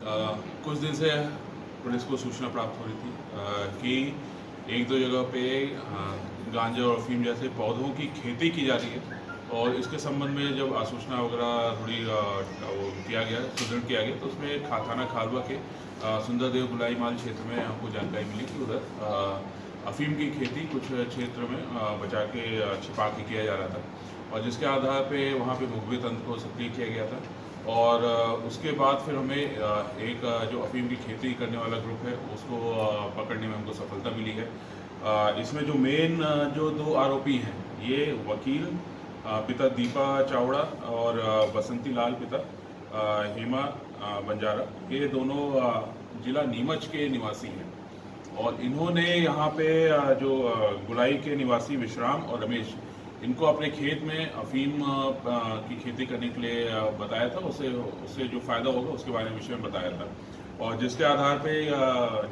कुछ दिन से पुलिस को सूचना प्राप्त हो रही थी कि एक दो जगह पे गांजा और अफीम जैसे पौधों की खेती की जा रही है, और इसके संबंध में जब सूचना वगैरह थोड़ी वो किया गया, सुदृढ़ किया गया, तो उसमें थाना खालवा के सुंदरदेव गुलाई माल क्षेत्र में हमको जानकारी मिली कि उधर अफीम की खेती कुछ क्षेत्र में बचा के छिपा के किया जा रहा था, और जिसके आधार पे वहाँ पे मुखबिर तंत्र को सक्रिय किया गया था। और उसके बाद फिर हमें एक जो अफीम की खेती करने वाला ग्रुप है उसको पकड़ने में हमको सफलता मिली है। इसमें जो मेन जो दो आरोपी हैं, ये वकील पिता दीपा चावड़ा और बसंती लाल पिता हेमा बंजारा, ये दोनों जिला नीमच के निवासी हैं, और इन्होंने यहाँ पे जो गुलाई के निवासी विश्राम और रमेश, इनको अपने खेत में अफीम की खेती करने के लिए बताया था। उससे जो फ़ायदा होगा उसके बारे में विषय में बताया था, और जिसके आधार पे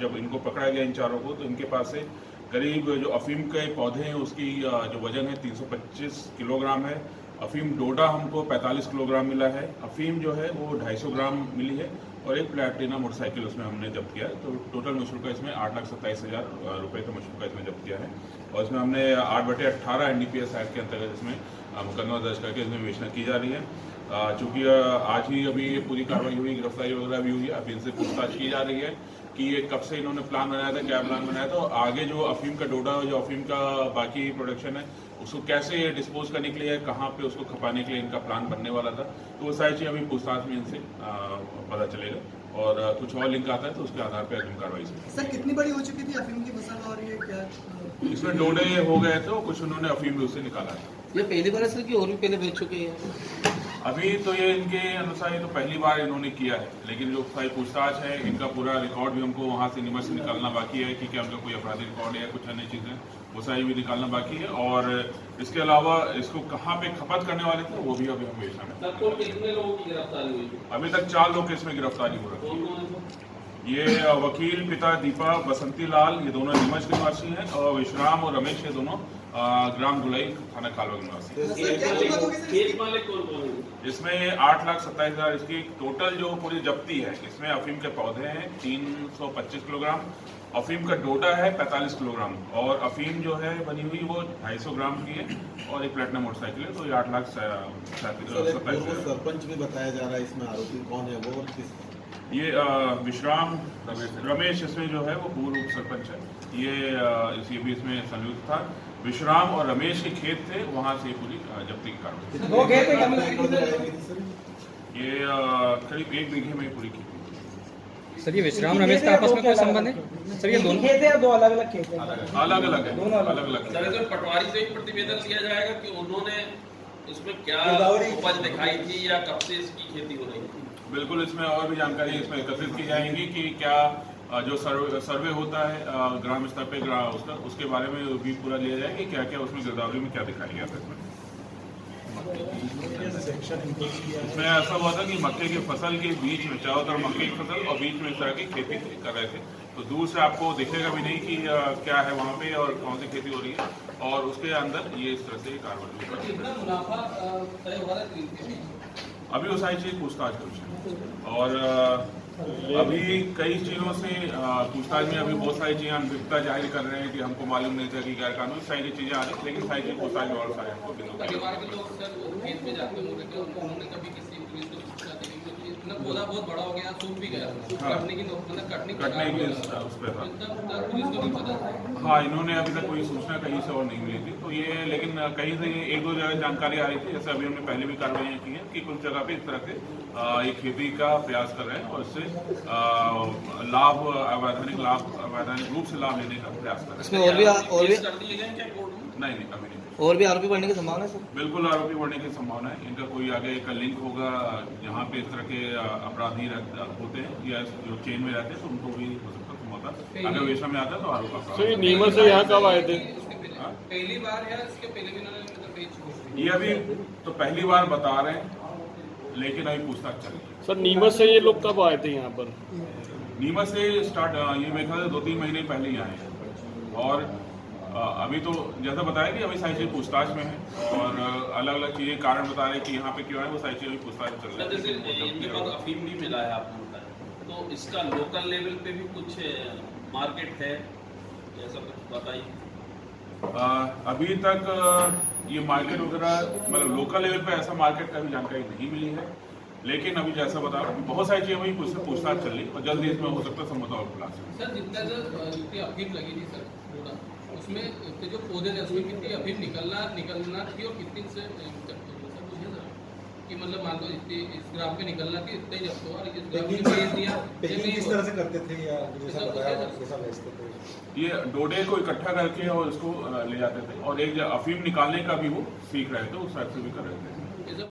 जब इनको पकड़ा गया इन चारों को, तो इनके पास से करीब जो अफीम के पौधे हैं उसकी जो वजन है 325 किलोग्राम है। अफीम डोडा हमको 45 किलोग्राम मिला है। अफीम जो है वो 250 ग्राम मिली है, और एक प्लैटिना मोटरसाइकिल उसमें हमने जब्त किया है। तो टोटल मशरूका इसमें 8,27,000 रुपये का मशरूका इसमें जब्त किया है, और इसमें हमने 8/18 NDPS एक्ट के अंतर्गत इसमें मुकदमा दर्ज करके इसमें विवेचना की जा रही है। चूँकि आज ही अभी पूरी कार्रवाई हुई, गिरफ्तारी वगैरह भी हुई है, अभी इनसे पूछताछ की जा रही है कि ये कब से इन्होंने प्लान बनाया था, क्या प्लान बनाया था, आगे जो अफीम का डोडा, जो अफीम का बाकी प्रोडक्शन है, उसको कैसे डिस्पोज करने के लिए, कहाँ पे उसको खपाने के लिए इनका प्लान बनने वाला था। तो वो सारी चीज़ अभी पूछताछ में इनसे पता चलेगा, और कुछ और लिंक आता है तो उसके आधार पर अग्रिम कार्रवाई से। सर कितनी बड़ी हो चुकी थी अफीम की फसल, और ये क्या इसमें डोडे हो गए थे, कुछ उन्होंने अफीम भी उससे निकाला है। ये पहली बार है सर कि और भी पहले बेच चुके हैं? अभी तो ये इनके अनुसार ये तो पहली बार इन्होंने किया है, लेकिन जो सारी पूछताछ है, इनका पूरा रिकॉर्ड भी हमको वहाँ से नीमच से निकालना बाकी है कि क्या उनका कोई अपराधी रिकॉर्ड है या कुछ अन्य चीज़ें, वो सारी भी निकालना बाकी है। और इसके अलावा इसको कहाँ पे खपत करने वाले थे वो भी अभी हम बेचना है। कितने लोगों की गिरफ्तारी हुई? अभी तक 4 लोग इसमें गिरफ्तारी हो रही है। ये वकील पिता दीपा बसंती लाल, ये दोनों नीमच के निवासी हैं, और विश्राम और रमेश, ये दोनों ग्राम गुलाई थाना खालवा के निवासी हैं। इसमें 8,27,000 इसकी टोटल जो पूरी जब्ती है, इसमें अफीम के पौधे हैं 325 किलोग्राम, अफीम का डोडा है 45 किलोग्राम, और अफीम जो है बनी हुई वो 250 ग्राम की है, और एक प्लैटिना मोटरसाइकिल है। तो ये 8,27,000। सरपंच भी बताया जा रहा है, इसमें आरोपी कौन है वो और किस? ये विश्राम रमेश इसमें जो है वो पूर्व सरपंच है। ये भी इसमें संयुक्त था। विश्राम और रमेश के खेत थे, वहाँ से पूरी जब्ती की कार्रवाई। ये करीब 1 बीघे में पूरी की। सर ये विश्राम रमेश का आपस में कोई संबंध है? सर ये दोनों खेत है या दो अलग अलग खेत है? अलग अलग है, अलग अलग। सर इसमें पटवारी से एक प्रतिवेदन दिया जाएगा कि उन्होंने इसमें क्या उपज दिखाई थी या कब से इसकी खेती हो रही थी? बिल्कुल, इसमें और भी जानकारी इसमें एकत्रित की जाएंगी कि क्या जो सर्वे होता है ग्राम स्तर पे उसके बारे में भी पूरा लिया जाएगा कि क्या क्या उसमें गिरदावरी में क्या दिखाया गया था। इसमें ऐसा हुआ था कि मक्के की फसल के बीच में, चारों तरफ मक्के की फसल और बीच में इस तरह की खेती कर रहे थे, तो दूर से आपको दिखेगा भी नहीं कि क्या है वहाँ पे और कौन सी खेती हो रही है, और उसके अंदर ये इस तरह से कार्रवाई। अभी वो सारी चीज़ पूछताछ कर रही है, और अभी कई चीज़ों से पूछताछ में अभी बहुत सारी चीज़ें हम विपता जाहिर कर रहे हैं कि हमको मालूम नहीं था कि गैर कानूनी सारी चीज़ें आ रही, लेकिन सारी चीज़ पूछताछ में और सारे हमको परिवार के लोग सर खेत में जाते होंगे, उन्होंने कभी किसी पुलिस को सूचना दी क्योंकि इतना पौधा बहुत बड़ा हो गया, सूख भी गया, कटने की उस पर पुलिस को नहीं पता। हाँ, इन्होंने अभी तक कोई सूचना कहीं से और नहीं मिली थी, तो ये लेकिन कहीं से 1-2 जगह जानकारी आ रही थी। जैसे अभी हमने पहले भी कार्रवाइयाँ की हैं कि कुछ जगह पे इस तरह से ये खेती का प्रयास कर रहे हैं, और इससे अवैधानिक रूप से लाभ लेने का प्रयास कर रहे हैं। इसमें और भी कर दिए गए क्या कोर्ट में? नहीं, अभी नहीं। और भी आरोपी बढ़ने की संभावना है सर? बिल्कुल आरोपी बढ़ने की संभावना है। इनका कोई आगे का लिंक होगा, जहाँ पे इस तरह के अपराधी होते हैं या जो चेन में रहते हैं, तो उनको भी हो सकता है मौका अगर वेशा में आता है तो आरोप। नीमच से यहाँ कब आए थे? पहली बार या इसके पहले भी इन्होंने ये अभी तो पहली बार बता रहे हैं, लेकिन अभी पूछताछ चल रही है। सर नीमच से ये लोग कब आए थे यहाँ पर? नीमच से स्टार्ट ये मेरे ख्याल से 2-3 महीने पहले ही आए हैं, और अभी तो जैसा बताया कि अभी सारी चीज़ पूछताछ में है, और अलग अलग चीज़ें कारण बता रहे हैं कि यहाँ पे क्यों आए, वो सारी चीज़ें पूछताछ चल रही है। जैसे इनके पास अफीम नहीं मिला है आपको बताया, तो इसका लोकल लेवल पे भी कुछ मार्केट है, ऐसा कुछ बताइए। अभी तक ये मार्केट वगैरह मतलब लोकल लेवल पे ऐसा मार्केट का भी जानकारी नहीं मिली है, लेकिन अभी जैसा बता बहुत सारी चीजें वही पूछताछ चल रही और जल्द ही इसमें हो सकता है समझौता और खुलासा। सर जितनी अफीम लगी थी सर पूरा, उसमें इतने जो पौधे थे उसमें कितनी अफीम निकलना थी और कितनी से सर पूछिए सर कि मतलब मान लो इतनी इस ग्राम पे निकलना थी इतने ही जब हुआ और इस ग्राम में भेज दिया। पैकिंग किस तरह से करते थे या जैसा बताया कैसा बेचते थे? ये डोडे को इकट्ठा करके और उसको ले जाते थे और एक अफीम निकालने का भी वो सीख रहे थे, उस टाइप से भी कर रहे थे।